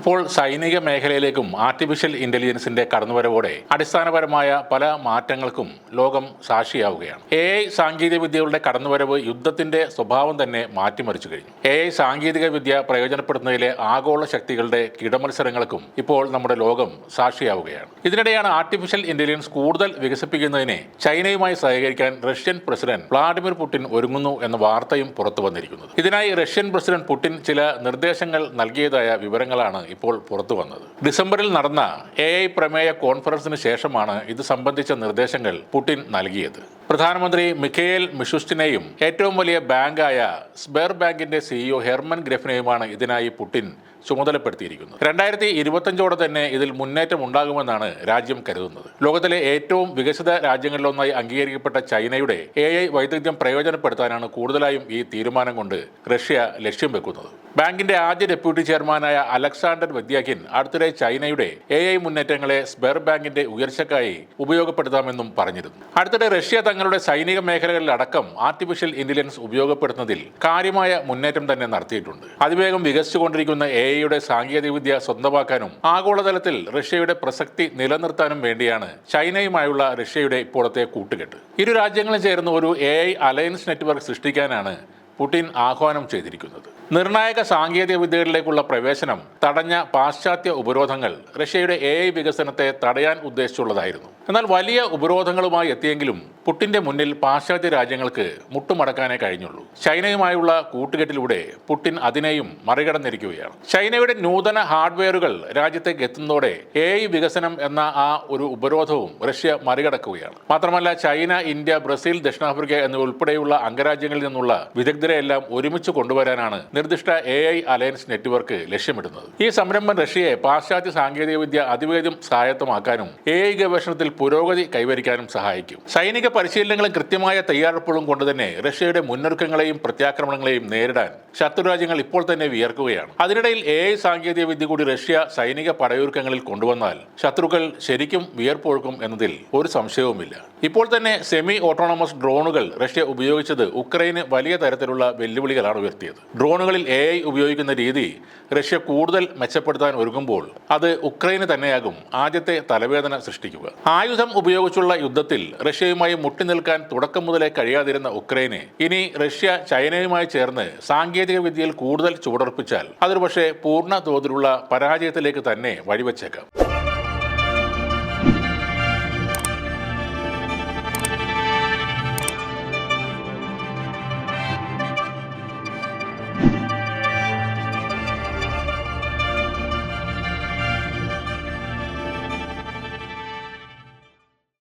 ഇപ്പോൾ സൈനിക മേഖലയിലേക്കും ആർട്ടിഫിഷ്യൽ ഇന്റലിജൻസിന്റെ കടന്നുവരവോടെ അടിസ്ഥാനപരമായ പല മാറ്റങ്ങൾക്കും ലോകം സാക്ഷിയാവുകയാണ്. AI സാങ്കേതിക വിദ്യകളുടെ കടന്നുവരവ് യുദ്ധത്തിന്റെ സ്വഭാവം തന്നെ മാറ്റിമറിച്ചു കഴിഞ്ഞു. AI സാങ്കേതിക വിദ്യ പ്രയോജനപ്പെടുത്തുന്നതിലെ ആഗോള ശക്തികളുടെ കിടമത്സരങ്ങൾക്കും ഇപ്പോൾ നമ്മുടെ ലോകം സാക്ഷിയാവുകയാണ്. ഇതിനിടെയാണ് ആർട്ടിഫിഷ്യൽ ഇന്റലിജൻസ് കൂടുതൽ വികസിപ്പിക്കുന്നതിന് ചൈനയുമായി സഹകരിക്കാൻ റഷ്യൻ പ്രസിഡന്റ് വ്ളാഡിമിർ പുടിൻ ഒരുങ്ങുന്നു എന്ന വാർത്തയും പുറത്തു വന്നിരിക്കുന്നത്. ഇതിനായി റഷ്യൻ പ്രസിഡന്റ് പുടിൻ ചില നിർദ്ദേശങ്ങൾ നൽകിയതായ വിവരങ്ങളാണ് ഇപ്പോൾ പുറത്തു വന്നത്. ഡിസംബറിൽ നടന്ന AI പ്രമേയ കോൺഫറൻസിന് ശേഷമാണ് ഇത് സംബന്ധിച്ച നിർദ്ദേശങ്ങൾ പുടിൻ നൽകിയത്. പ്രധാനമന്ത്രി മിഖേൽ മിഷുസ്റ്റിനെയും ഏറ്റവും വലിയ ബാങ്കായ സ്ബെർ ബാങ്കിന്റെ CEO ഹെർമൻ ഗ്രെഫിനെയുമാണ് ഇതിനായി പുടിൻ ചുമതലപ്പെടുത്തിയിരിക്കുന്നത്. 2025 തന്നെ ഇതിൽ മുന്നേറ്റം ഉണ്ടാകുമെന്നാണ് രാജ്യം കരുതുന്നത്. ലോകത്തിലെ ഏറ്റവും വികസിത രാജ്യങ്ങളിലൊന്നായി അംഗീകരിക്കപ്പെട്ട ചൈനയുടെ AI വൈദഗ്ധ്യം പ്രയോജനപ്പെടുത്താനാണ് കൂടുതലായും ഈ തീരുമാനം കൊണ്ട് റഷ്യ ലക്ഷ്യം വെക്കുന്നത്. ബാങ്കിന്റെ ആദ്യ ഡെപ്യൂട്ടി ചെയർമാനായ അലക്സാണ്ടർ വെദ്യാകിൻ അടുത്തിടെ ചൈനയുടെ AI മുന്നേറ്റങ്ങളെ സ്ബെർ ബാങ്കിന്റെ ഉയർച്ചയ്ക്കായി ഉപയോഗപ്പെടുത്താമെന്നും പറഞ്ഞിരുന്നു. അടുത്തിടെ റഷ്യ തങ്ങളുടെ സൈനിക മേഖലകളിലടക്കം ആർട്ടിഫിഷ്യൽ ഇന്റലിജൻസ് ഉപയോഗപ്പെടുത്തുന്നതിൽ കാര്യമായ മുന്നേറ്റം തന്നെ നടത്തിയിട്ടുണ്ട്. അതിവേഗം വികസിച്ചുകൊണ്ടിരിക്കുന്ന AI സാങ്കേതികവിദ്യ സ്വന്തമാക്കാനും ആഗോളതലത്തിൽ റഷ്യയുടെ പ്രസക്തി നിലനിർത്താനും വേണ്ടിയാണ് ചൈനയുമായുള്ള റഷ്യയുടെ ഇപ്പോഴത്തെ കൂട്ടുകെട്ട്. ഇരു രാജ്യങ്ങളും ചേർന്ന് ഒരു AI അലയൻസ് നെറ്റ്വർക്ക് സൃഷ്ടിക്കാനാണ് പുടിൻ ആഹ്വാനം ചെയ്തിരിക്കുന്നത്. നിർണായക സാങ്കേതിക വിദ്യകളിലേക്കുള്ള പ്രവേശനം തടഞ്ഞ പാശ്ചാത്യ ഉപരോധങ്ങൾ റഷ്യയുടെ AI വികസനത്തെ തടയാൻ ഉദ്ദേശിച്ചുള്ളതായിരുന്നു. എന്നാൽ വലിയ ഉപരോധങ്ങളുമായി എത്തിയെങ്കിലും പുടിന്റെ മുന്നിൽ പാശ്ചാത്യ രാജ്യങ്ങൾക്ക് മുട്ടുമടക്കാനേ കഴിഞ്ഞുള്ളൂ. ചൈനയുമായുള്ള കൂട്ടുകെട്ടിലൂടെ പുടിൻ അതിനെയും മറികടന്നിരിക്കുകയാണ്. ചൈനയുടെ നൂതന ഹാർഡ്വെയറുകൾ രാജ്യത്തേക്ക് എത്തുന്നതോടെ AI വികസനം എന്ന ആ ഒരു ഉപരോധവും റഷ്യ മറികടക്കുകയാണ്. മാത്രമല്ല ചൈന, ഇന്ത്യ, ബ്രസീൽ, ദക്ഷിണാഫ്രിക്ക എന്നിവ ഉൾപ്പെടെയുള്ള അംഗരാജ്യങ്ങളിൽ നിന്നുള്ള വിദഗ്ധരെയെല്ലാം ഒരുമിച്ച് കൊണ്ടുവരാനാണ് നിർദ്ദിഷ്ട AI അലയൻസ് നെറ്റ്വർക്ക് ലക്ഷ്യമിടുന്നത്. ഈ സംരംഭം റഷ്യയെ പാശ്ചാത്യ സാങ്കേതികവിദ്യ അതിവേഗം സ്വായത്തമാക്കാനും AI ഗവേഷണത്തിൽ പുരോഗതി കൈവരിക്കാനും സഹായിക്കും. സൈനിക പരിശീലനങ്ങളും കൃത്യമായ തയ്യാറെടുപ്പുകളും കൊണ്ടുതന്നെ റഷ്യയുടെ മുന്നൊരുക്കങ്ങളെയും പ്രത്യാക്രമണങ്ങളെയും നേരിടാൻ ശത്രുരാജ്യങ്ങൾ ഇപ്പോൾ തന്നെ വിയർക്കുകയാണ്. അതിനിടയിൽ AI സാങ്കേതിക വിദ്യ കൂടി റഷ്യ സൈനിക പടയൊരുക്കങ്ങളിൽ കൊണ്ടുവന്നാൽ ശത്രുക്കൾ ശരിക്കും വിയർപ്പൊഴുക്കും എന്നതിൽ ഒരു സംശയവുമില്ല. ഇപ്പോൾ തന്നെ സെമി ഓട്ടോണമസ് ഡ്രോണുകൾ റഷ്യ ഉപയോഗിച്ചത് ഉക്രൈന് വലിയ തരത്തിലുള്ള വെല്ലുവിളികളാണ് ഉയർത്തിയത്. ഡ്രോണുകളിൽ AI ഉപയോഗിക്കുന്ന രീതി റഷ്യ കൂടുതൽ മെച്ചപ്പെടുത്താൻ ഒരുങ്ങുമ്പോൾ അത് ഉക്രൈന് തന്നെയാകും ആദ്യത്തെ തലവേദന സൃഷ്ടിക്കുക. ആയുധം ഉപയോഗിച്ചുള്ള യുദ്ധത്തിൽ റഷ്യയുമായി മുട്ടിനിൽക്കാൻ തുടക്കം മുതലേ കഴിയാതിരുന്ന ഉക്രൈന് ഇനി റഷ്യ ചൈനയുമായി ചേർന്ന് സാങ്കേതിക വിദ്യയിൽ കൂടുതൽ ചുവടുറപ്പിച്ചാൽ അതൊരു പക്ഷേ പൂർണ്ണ തോതിലുള്ള പരാജയത്തിലേക്ക് തന്നെ വഴിവെച്ചേക്കാം.